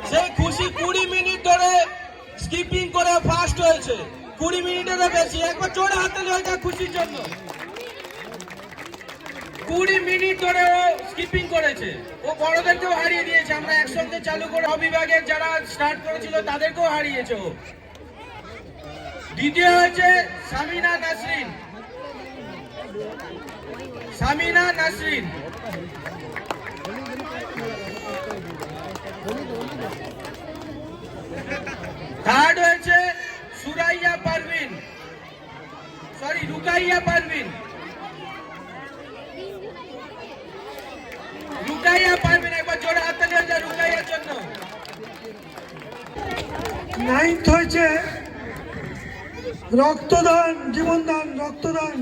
সেই খুশি 20 মিনিট ধরে স্কিপিং করে ফার্স্ট হয়েছে, 20 মিনিটেরও বেশি। একবার জোরে হাততালি হয়েছে খুশির জন্য। 20 মিনিট ধরে ও স্কিপিং করেছে, ও বড়দেরকেও হারিয়ে দিয়েছে। আমরা একসঙ্গে চালু করে বিভাগের যারা স্টার্ট করেছিল তাদেরকেও হারিয়েছে ও। দ্বিতীয় হয়েছে সামিনা নাসরিন। থার্ড হয়েছে রুকাইয়া পারভিন। একবার জোরে হাততালি হয়ে যায় রুকাইয়ার জন্য। নাইন্থ হয়েছে রক্তদান, জীবনদান, রক্তদান।